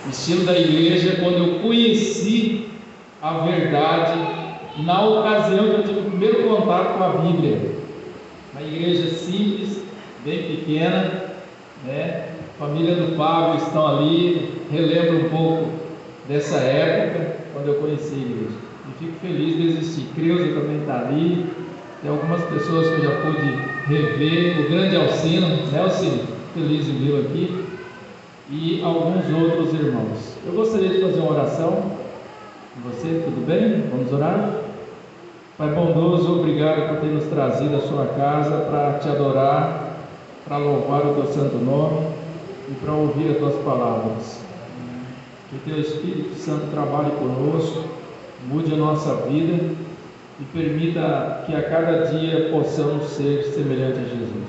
estilo da igreja, quando eu conheci a verdade, na ocasião que eu tive o primeiro contato com a Bíblia. Uma igreja simples, bem pequena, né? Família do Fábio estão ali, relembro um pouco dessa época, quando eu conheci a igreja. E fico feliz de existir. Creuza também está ali, tem algumas pessoas que eu já pude rever, o grande Alcino, né, Alcino? Feliz de vê-lo aqui, e alguns outros irmãos. Eu gostaria de fazer uma oração com você, tudo bem? Vamos orar? Pai bondoso, obrigado por ter nos trazido à sua casa para te adorar, para louvar o teu santo nome e para ouvir as tuas palavras. Que teu Espírito Santo trabalhe conosco, mude a nossa vida e permita que a cada dia possamos ser semelhantes a Jesus.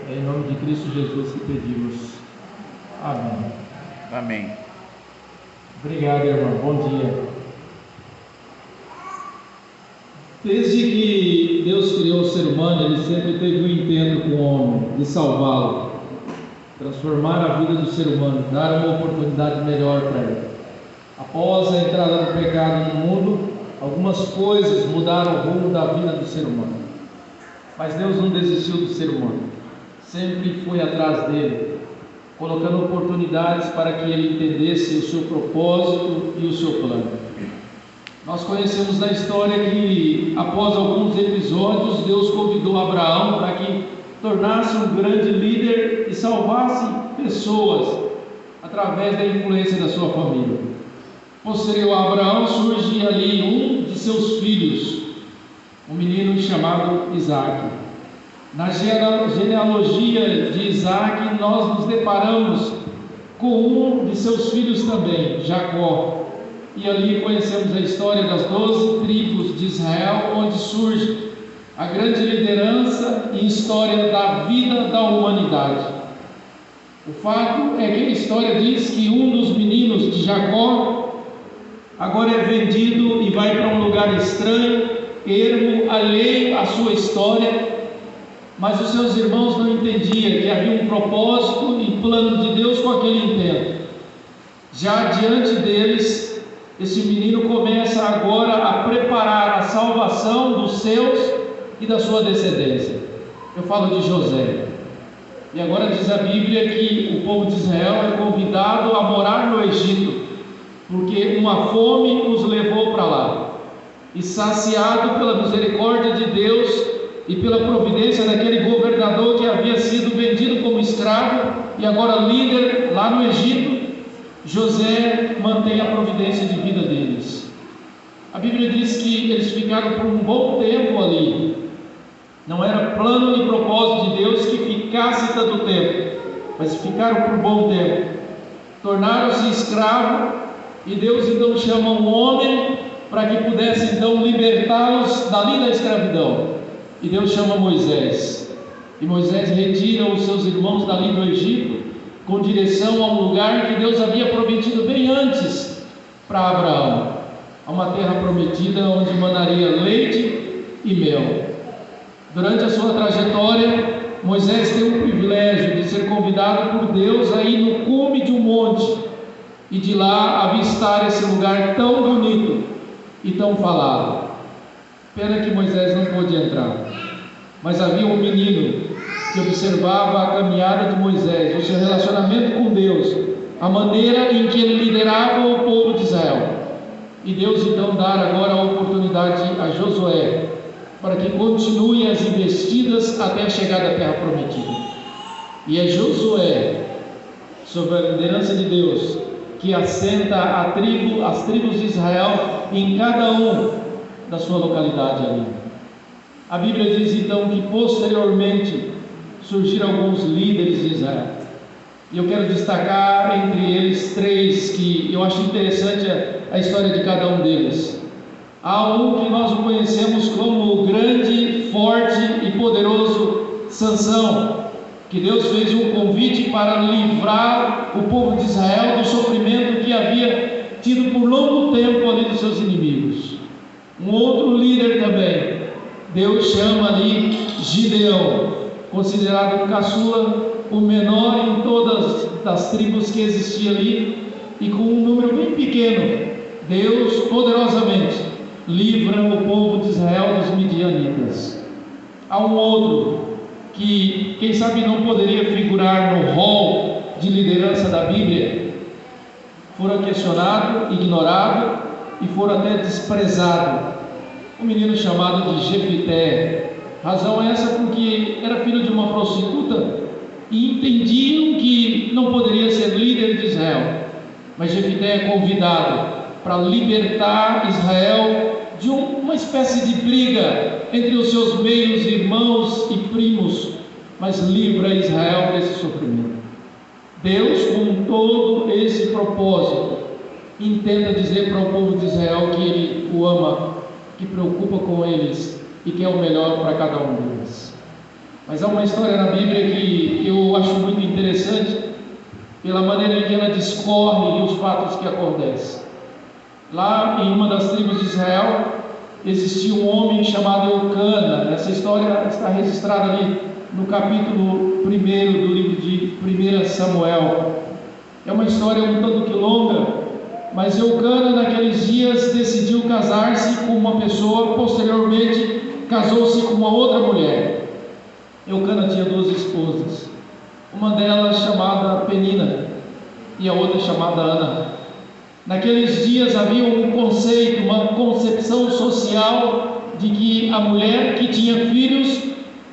É em nome de Cristo Jesus que pedimos. Amém. Amém. Obrigado, irmão. Bom dia. Desde que Deus criou o ser humano, Ele sempre teve um intento com o homem, de salvá-lo, transformar a vida do ser humano, dar uma oportunidade melhor para ele. Após a entrada do pecado no mundo, algumas coisas mudaram o rumo da vida do ser humano. Mas Deus não desistiu do ser humano, sempre foi atrás dele, colocando oportunidades para que ele entendesse o seu propósito e o seu plano. Nós conhecemos na história que, após alguns episódios, Deus convidou Abraão para que tornasse um grande líder e salvasse pessoas através da influência da sua família. Posterior a Abraão surge ali um de seus filhos, um menino chamado Isaac. Na genealogia de Isaac, nós nos deparamos com um de seus filhos também, Jacó. E ali conhecemos a história das 12 tribos de Israel, onde surge a grande liderança e história da vida da humanidade. O fato é que a história diz que um dos meninos de Jacó agora é vendido e vai para um lugar estranho, ermo, alheio à sua história, mas os seus irmãos não entendiam que havia um propósito e plano de Deus com aquele intento. Já diante deles, esse menino começa agora a preparar a salvação dos seus e da sua descendência. Eu falo de José. E agora diz a Bíblia que o povo de Israel é convidado a morar no Egito, porque uma fome os levou para lá. E saciado pela misericórdia de Deus e pela providência daquele governador que havia sido vendido como escravo e agora líder lá no Egito, José mantém a providência de vida deles. A Bíblia diz que eles ficaram por um bom tempo ali. Não era plano e propósito de Deus que ficasse tanto tempo, mas ficaram por bom tempo. Tornaram-se escravos e Deus então chama um homem para que pudesse então libertá-los dali da escravidão. E Deus chama Moisés. E Moisés retira os seus irmãos dali do Egito com direção a um lugar que Deus havia prometido bem antes para Abraão, a uma terra prometida onde mandaria leite e mel. Durante a sua trajetória, Moisés tem o privilégio de ser convidado por Deus a ir no cume de um monte e de lá avistar esse lugar tão bonito e tão falado. Pena que Moisés não pôde entrar, mas havia um menino que observava a caminhada de Moisés, o seu relacionamento com Deus, a maneira em que ele liderava o povo de Israel. E Deus então dá agora a oportunidade a Josué para que continue as investidas até a chegada à terra prometida. E é Josué, sob a liderança de Deus, que assenta as tribos de Israel em cada um da sua localidade ali. A Bíblia diz então que posteriormente surgiram alguns líderes de Israel, e eu quero destacar entre eles 3 que eu acho interessante a história de cada um deles. Há um que nós o conhecemos como o grande, forte e poderoso Sansão, que Deus fez um convite para livrar o povo de Israel do sofrimento que havia tido por longo tempo ali dos seus inimigos. Um outro líder também, Deus chama ali Gideão, considerado caçula o menor em todas as tribos que existiam ali, e com um número bem pequeno, Deus poderosamente livra o povo de Israel dos midianitas. Há um outro que, quem sabe, não poderia figurar no rol de liderança da Bíblia, fora questionado, ignorado e fora até desprezado, um menino chamado de Jefité. Razão essa porque era filho de uma prostituta e entendiam que não poderia ser líder de Israel. Mas Jefité é convidado para libertar Israel de uma espécie de briga entre os seus meios irmãos e primos, mas livra Israel desse sofrimento. Deus, com todo esse propósito, intenta dizer para o povo de Israel que Ele o ama, que preocupa com eles e que é o melhor para cada um deles. Mas há uma história na Bíblia que eu acho muito interessante, pela maneira em que ela discorre e os fatos que acontecem. Lá em uma das tribos de Israel existia um homem chamado Eucana. Essa história está registrada ali no capítulo 1 do livro de 1 Samuel. É uma história um tanto que longa, mas Eucana naqueles dias decidiu casar-se com uma pessoa, posteriormente casou-se com uma outra mulher. Eucana tinha 2 esposas, uma delas chamada Penina e a outra chamada Ana. Naqueles dias havia um conceito, uma concepção social de que a mulher que tinha filhos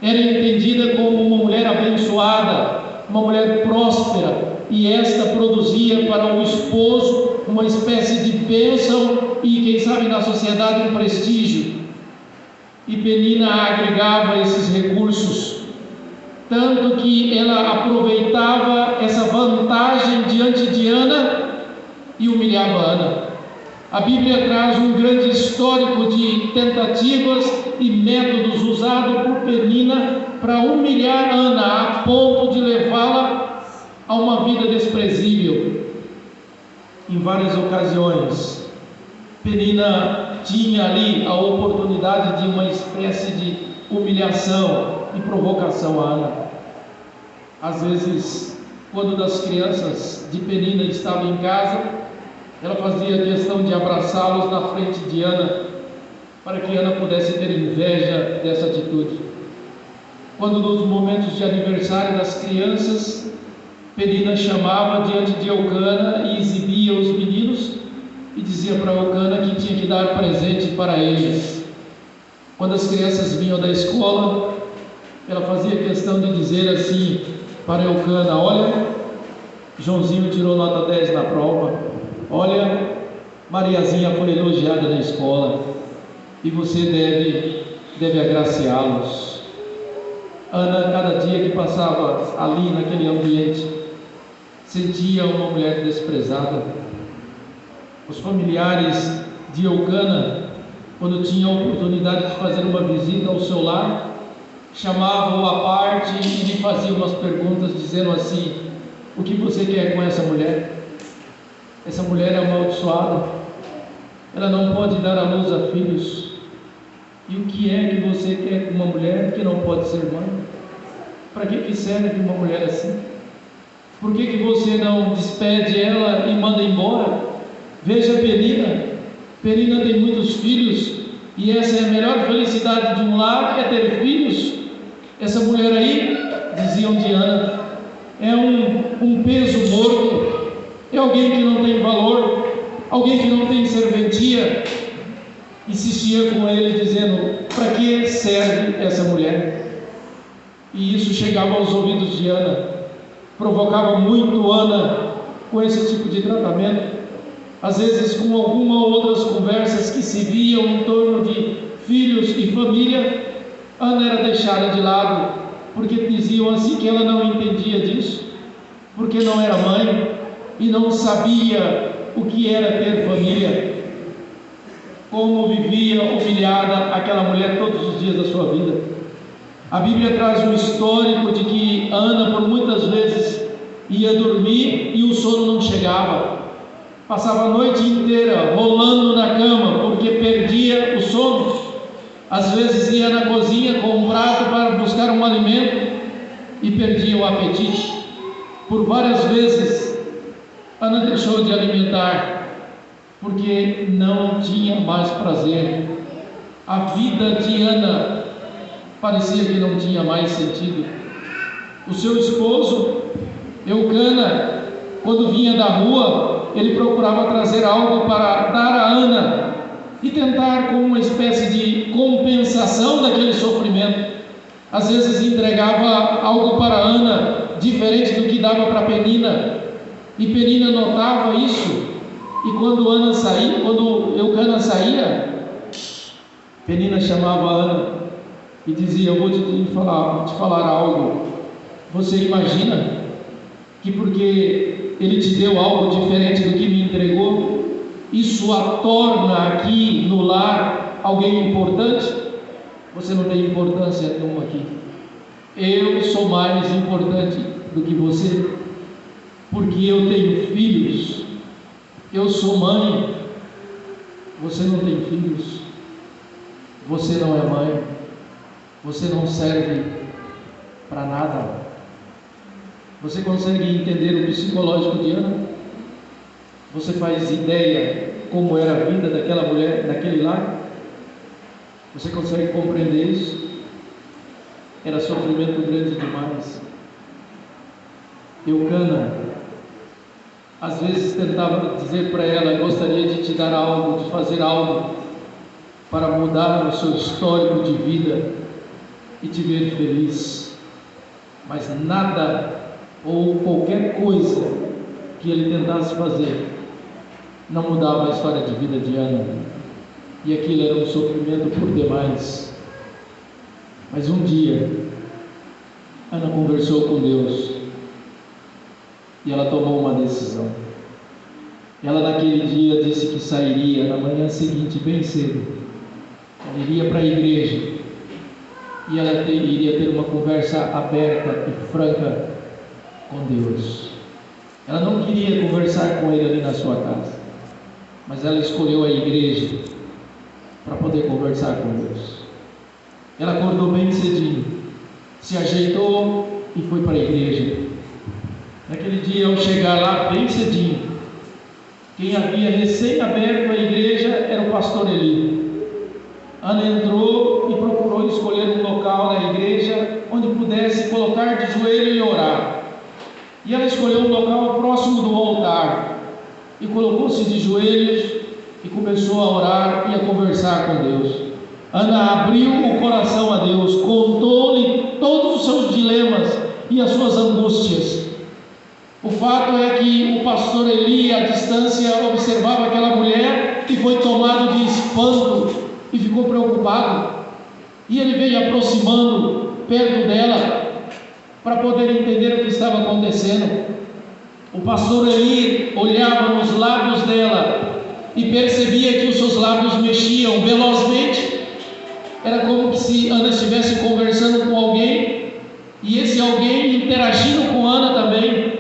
era entendida como uma mulher abençoada, uma mulher próspera, e esta produzia para o esposo uma espécie de bênção e, quem sabe, na sociedade um prestígio. E Penina agregava esses recursos, tanto que ela aproveitava essa vantagem diante de Ana e humilhava Ana. A Bíblia traz um grande histórico de tentativas e métodos usados por Penina para humilhar Ana, a ponto de levá-la a uma vida desprezível. Em várias ocasiões, Penina tinha ali a oportunidade de uma espécie de humilhação e provocação a Ana. Às vezes, quando das crianças de Penina estavam em casa, ela fazia questão de abraçá-los na frente de Ana, para que Ana pudesse ter inveja dessa atitude. Quando nos momentos de aniversário das crianças, Penina chamava diante de Eucana e exibia os meninos e dizia para Eucana que tinha que dar presente para eles. Quando as crianças vinham da escola, ela fazia questão de dizer assim para Eucana: olha, Joãozinho tirou nota 10 na prova, olha, Mariazinha foi elogiada na escola e você deve agraciá-los. Ana, cada dia que passava ali naquele ambiente, sentia uma mulher desprezada. Os familiares de Eucana, quando tinham a oportunidade de fazer uma visita ao seu lar, chamavam-o à parte e lhe faziam umas perguntas, dizendo assim: o que você quer com essa mulher? Essa mulher é amaldiçoada, ela não pode dar à luz a filhos. E o que é que você quer com uma mulher que não pode ser mãe? Para que serve uma mulher assim? Por que você não despede ela e manda embora? Veja Penina. Penina tem muitos filhos, e essa é a melhor felicidade de um lar, é ter filhos. Essa mulher aí, diziam de Ana, é um peso morto, é alguém que não tem valor, alguém que não tem serventia. Insistia com ele, dizendo: para que serve essa mulher? E isso chegava aos ouvidos de Ana, provocava muito Ana com esse tipo de tratamento. Às vezes, com alguma ou outras conversas que se viam em torno de filhos e família, Ana era deixada de lado, porque diziam assim que ela não entendia disso, porque não era mãe e não sabia o que era ter família. Como vivia humilhada aquela mulher todos os dias da sua vida. A Bíblia traz um histórico de que Ana, por muitas vezes, ia dormir e o sono não chegava. Passava a noite inteira rolando na cama, porque perdia o sono. Às vezes ia na cozinha com um prato para buscar um alimento e perdia o apetite. Por várias vezes, Ana deixou de alimentar, porque não tinha mais prazer. A vida de Ana parecia que não tinha mais sentido. O seu esposo, Eucana, quando vinha da rua, ele procurava trazer algo para dar a Ana e tentar, com uma espécie de compensação daquele sofrimento, às vezes entregava algo para Ana diferente do que dava para Penina, e Penina notava isso, e quando Eucana saía, Penina chamava Ana e dizia: eu vou te falar algo. Você imagina que porque ele te deu algo diferente do que me entregou, isso a torna aqui no lar alguém importante? Você não tem importância nenhuma aqui. Eu sou mais importante do que você, porque eu tenho filhos. Eu sou mãe. Você não tem filhos. Você não é mãe. Você não serve para nada. Você consegue entender o psicológico de Ana? Você faz ideia como era a vida daquela mulher naquele lar? Você consegue compreender isso? Era sofrimento grande demais. Eucana, às vezes tentava dizer para ela: gostaria de te dar algo, de fazer algo para mudar o seu histórico de vida e te ver feliz, mas nada ou qualquer coisa que ele tentasse fazer não mudava a história de vida de Ana, e aquilo era um sofrimento por demais. Mas um dia Ana conversou com Deus e ela tomou uma decisão. Ela naquele dia disse que sairia na manhã seguinte bem cedo. Ela iria para a igreja e ela iria ter uma conversa aberta e franca com Deus. Ela não queria conversar com ele ali na sua casa, mas ela escolheu a igreja para poder conversar com Deus. Ela acordou bem cedinho, se ajeitou e foi para a igreja. Naquele dia, ao chegar lá bem cedinho, quem havia recém aberto a igreja era o pastor Eli. Ana entrou e procurou escolher um local na igreja onde pudesse colocar de joelho e orar. E ela escolheu um local próximo do altar e colocou-se de joelhos e começou a orar e a conversar com Deus. Ana abriu o coração a Deus, contou-lhe todos os seus dilemas e as suas angústias. O fato é que o pastor Eli, à distância, observava aquela mulher e foi tomado de espanto e ficou preocupado. E ele veio aproximando perto dela para poder entender o que estava acontecendo. O pastor Eli olhava nos lábios dela e percebia que os seus lábios mexiam velozmente. Era como se Ana estivesse conversando com alguém e esse alguém interagindo com Ana também.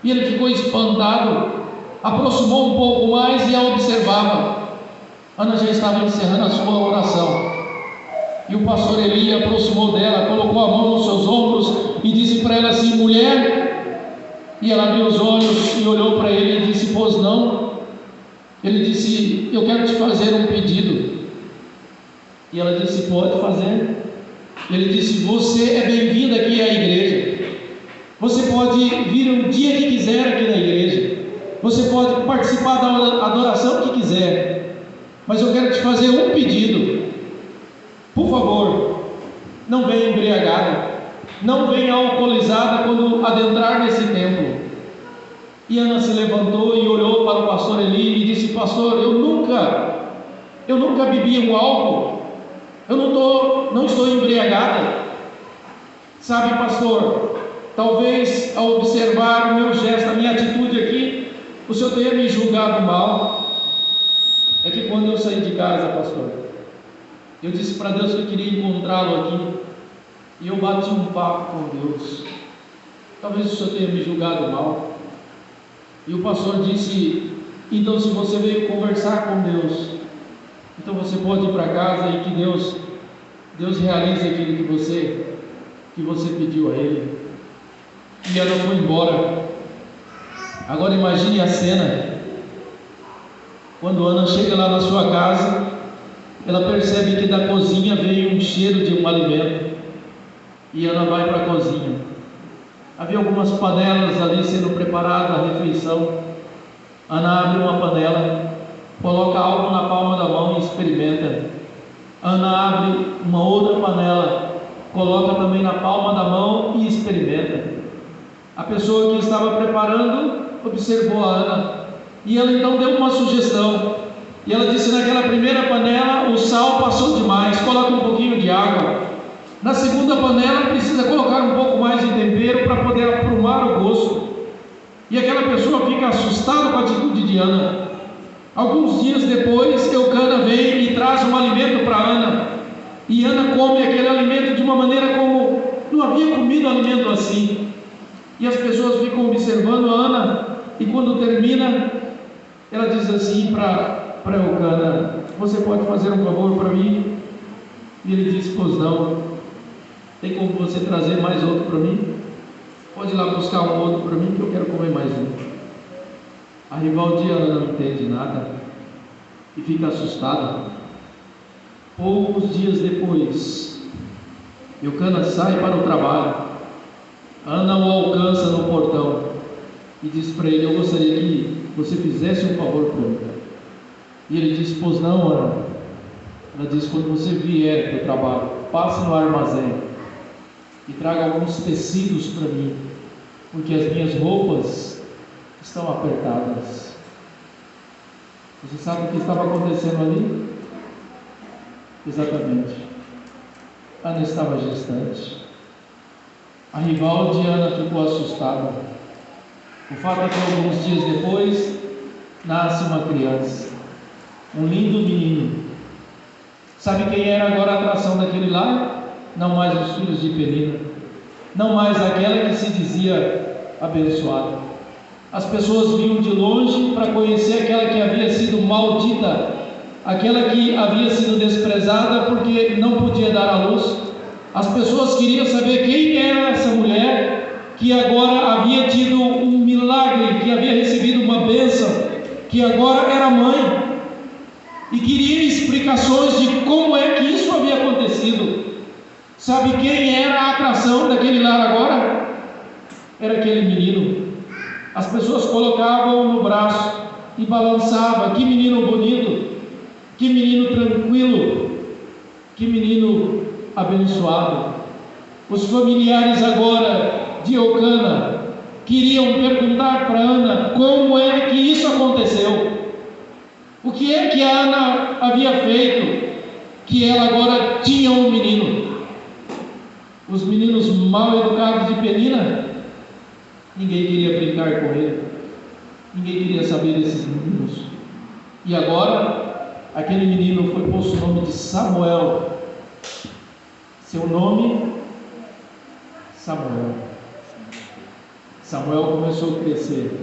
E ele ficou espantado, aproximou um pouco mais e a observava. Ana já estava encerrando a sua oração. E o pastor Eli aproximou dela, colocou a mão nos seus ombros e disse para ela assim: mulher. E ela abriu os olhos e olhou para ele e disse: pois não. Ele disse: eu quero te fazer um pedido. E ela disse: pode fazer. Ele disse: você é bem-vinda aqui à igreja. Você pode vir um dia que quiser aqui na igreja. Você pode participar da adoração que quiser. Mas eu quero te fazer um pedido. Por favor, não venha embriagada, não venha alcoolizada quando adentrar nesse templo. E Ana se levantou e olhou para o pastor Eli e disse: pastor, eu nunca bebi um álcool. Eu não estou embriagada. Sabe, pastor, talvez ao observar o meu gesto, a minha atitude aqui, o senhor tenha me julgado mal. É que quando eu saí de casa, pastor, eu disse para Deus que eu queria encontrá-lo aqui, e eu bati um papo com Deus. Talvez o senhor tenha me julgado mal. E o pastor disse: então, se você veio conversar com Deus, então você pode ir para casa e que Deus realize aquilo que você pediu a Ele. e Ana foi embora. Agora imagine a cena. Quando Ana chega lá na sua casa, ela percebe que da cozinha veio um cheiro de um alimento, e Ana vai para a cozinha. Havia algumas panelas ali sendo preparada a refeição. Ana abre uma panela, coloca algo na palma da mão e experimenta. Ana abre uma outra panela, coloca também na palma da mão e experimenta. A pessoa que estava preparando observou a Ana, e ela então deu uma sugestão. E ela disse: naquela primeira panela o sal passou demais, coloca um pouquinho de água. Na segunda panela precisa colocar um pouco mais de tempero para poder aprumar o gosto. E aquela pessoa fica assustada com a atitude de Ana. Alguns dias depois, Eucana vem e traz um alimento para Ana, e Ana come aquele alimento de uma maneira como não havia comido alimento assim. E as pessoas ficam observando a Ana, e quando termina, ela diz assim para Eucana: você pode fazer um favor para mim? E ele diz: pois não. Tem como você trazer mais outro para mim? Pode ir lá buscar um outro para mim, que eu quero comer mais um. A rival de Ana não entende nada e fica assustada. Poucos dias depois, Eucana sai para o trabalho. Ana o alcança no portão e diz para ele: eu gostaria que você fizesse um favor para mim. E ele diz: pois não, Ana. Ela diz: quando você vier do trabalho, passe no armazém e traga alguns tecidos para mim, porque as minhas roupas estão apertadas. Você sabe o que estava acontecendo ali? Exatamente, Ana estava gestante. A rival de Ana ficou assustada. O fato é que alguns dias depois nasce uma criança, um lindo menino. Sabe quem era agora a atração daquele lar? Não mais os filhos de Penina, não mais aquela que se dizia abençoada. As pessoas vinham de longe para conhecer aquela que havia sido maldita, aquela que havia sido desprezada porque não podia dar à luz. As pessoas queriam saber quem era essa mulher que agora havia tido um milagre, que havia recebido uma bênção, que agora era mãe, e queriam explicações de como é que isso havia acontecido. Sabe quem era a atração daquele lar agora? Era aquele menino. As pessoas colocavam no braço e balançavam. Que menino bonito, que menino tranquilo, que menino abençoado. Os familiares agora de Eucana queriam perguntar para Ana como é que isso aconteceu. O que é que a Ana havia feito que ela agora tinha um menino? Os meninos mal educados de Penina, ninguém queria brincar com ele, ninguém queria saber desses meninos. E agora, aquele menino foi posto o nome de Samuel. Seu nome, Samuel. Samuel começou a crescer.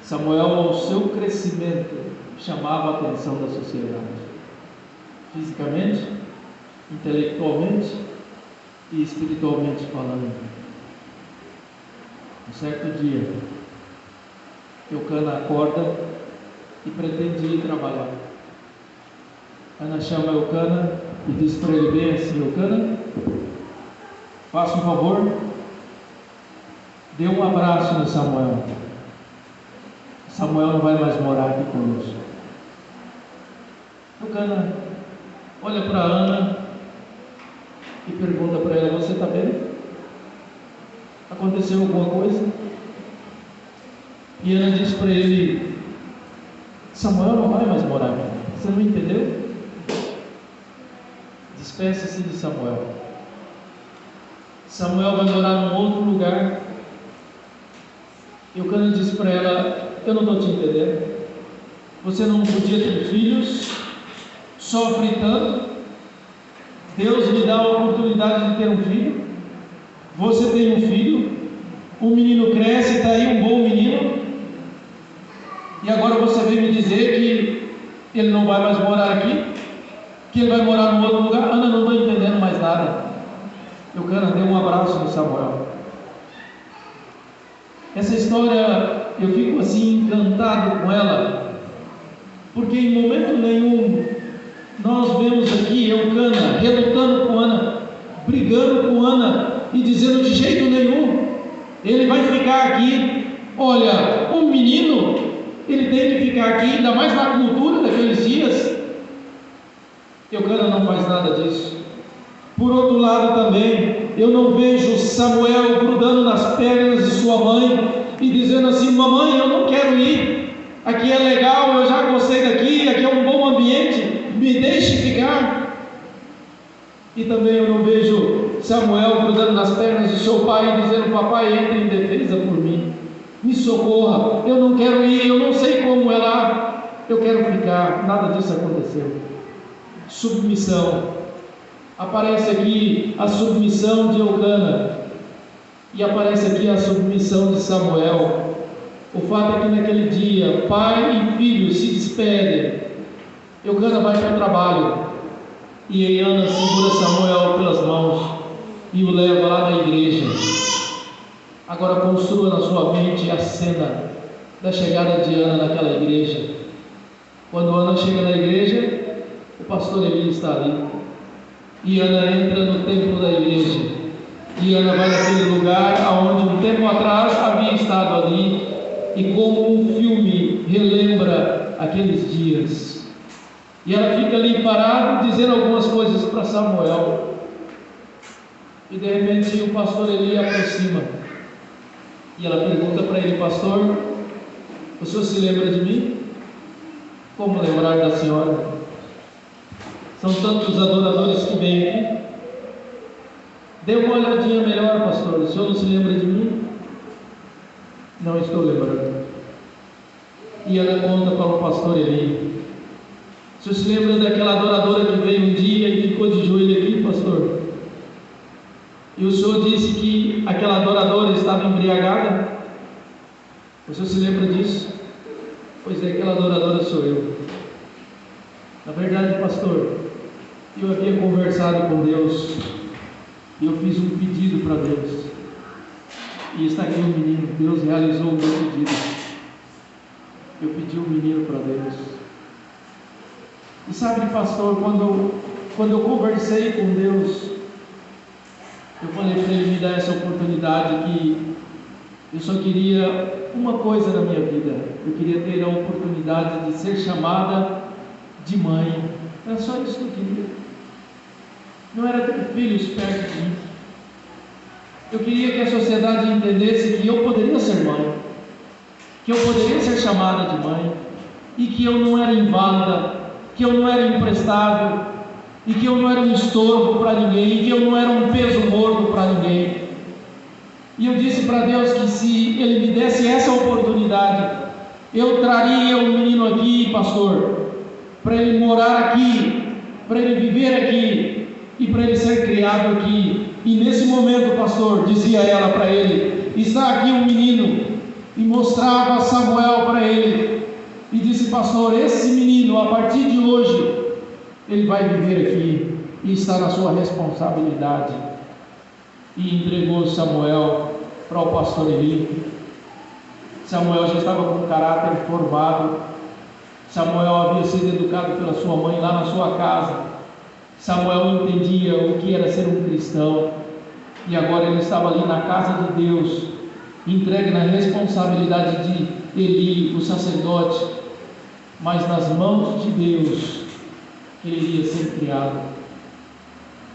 Samuel, ao seu crescimento, chamava a atenção da sociedade, fisicamente, intelectualmente e espiritualmente falando. Um certo dia, Eucana acorda e pretende ir trabalhar. Ana chama Eucana e diz para ele bem assim: Eucana, faça um favor, dê um abraço no Samuel. Samuel não vai mais morar aqui conosco. Eucana olha para Ana e pergunta para ela: você está bem? Aconteceu alguma coisa? E Ana diz para ele: Samuel não vai mais morar aqui. Você não entendeu? Despeça-se de Samuel. Samuel vai morar num outro lugar. Eucana diz para ela: eu não estou te entendendo. Você não podia ter filhos, sofre tanto, Deus me dá a oportunidade de ter um filho, você tem um filho, o menino cresce, está aí um bom menino, e agora você vem me dizer que ele não vai mais morar aqui, que ele vai morar num outro lugar. Ana, não estou entendendo mais nada. Eucana deu um abraço no Samuel. Essa história eu fico assim encantado com ela, porque em momento nenhum nós vemos aqui Eucana relutando com Ana, brigando com Ana e dizendo de jeito nenhum ele vai ficar aqui. Olha, o menino, ele tem que ficar aqui, ainda mais na cultura daqueles dias. Eucana não faz nada disso. Por outro lado também, eu não vejo Samuel grudando nas pernas de sua mãe e dizendo assim: mamãe, eu não quero ir, aqui é legal, eu já gostei daqui, aqui é um bom ambiente, me deixe ficar. E também eu não vejo Samuel grudando nas pernas de seu pai e dizendo: papai, entre em defesa por mim, me socorra, eu não quero ir, eu não sei como é lá, eu quero ficar. Nada disso aconteceu. Submissão. Aparece aqui a submissão de Eucana e aparece aqui a submissão de Samuel. O fato é que naquele dia pai e filho se despedem. Eucana vai para o trabalho e Ana segura Samuel pelas mãos e o leva lá na igreja. Agora construa na sua mente a cena da chegada de Ana naquela igreja. Quando Ana chega na igreja, o pastor Eli está ali. E Ana entra no templo da igreja. E Ana vai naquele lugar onde um tempo atrás havia estado ali. E como um filme relembra aqueles dias. E ela fica ali parada dizendo algumas coisas para Samuel. E de repente o pastor Eli aproxima. E ela pergunta para ele: pastor, o senhor se lembra de mim? Como lembrar da senhora? São tantos adoradores que vêm aqui. Dê uma olhadinha melhor, pastor. O senhor não se lembra de mim? Não estou lembrando. E ela conta para o pastor Eli: o senhor se lembra daquela adoradora que veio um dia e ficou de joelho aqui, pastor? E o senhor disse que aquela adoradora estava embriagada? O senhor se lembra disso? Pois é, aquela adoradora sou eu. Na verdade, pastor, eu havia conversado com Deus e eu fiz um pedido para Deus, e está aqui o menino. Deus realizou o meu pedido. Eu pedi um menino para Deus. E sabe, pastor, quando eu conversei com Deus, eu falei para Ele me dar essa oportunidade, que eu só queria uma coisa na minha vida: eu queria ter a oportunidade de ser chamada de mãe. Era só isso que eu queria. Não era ter filhos perto de mim. Eu queria que a sociedade entendesse que eu poderia ser mãe, que eu poderia ser chamada de mãe, e que eu não era inválida, que eu não era imprestável, e que eu não era um estorvo para ninguém, e que eu não era um peso morto para ninguém. E eu disse para Deus que se Ele me desse essa oportunidade, eu traria o menino aqui, pastor, para ele morar aqui, para ele viver aqui e para ele ser criado aqui. E nesse momento, pastor, dizia ela para ele: está aqui um menino. E mostrava Samuel para ele e disse: pastor, esse menino, a partir de hoje, ele vai viver aqui e está na sua responsabilidade. E entregou Samuel para o pastor Eli. Samuel já estava com caráter formado. Samuel havia sido educado pela sua mãe lá na sua casa. Samuel entendia o que era ser um cristão. E agora ele estava ali na casa de Deus, entregue na responsabilidade de Eli, o sacerdote, mas nas mãos de Deus ele iria ser criado.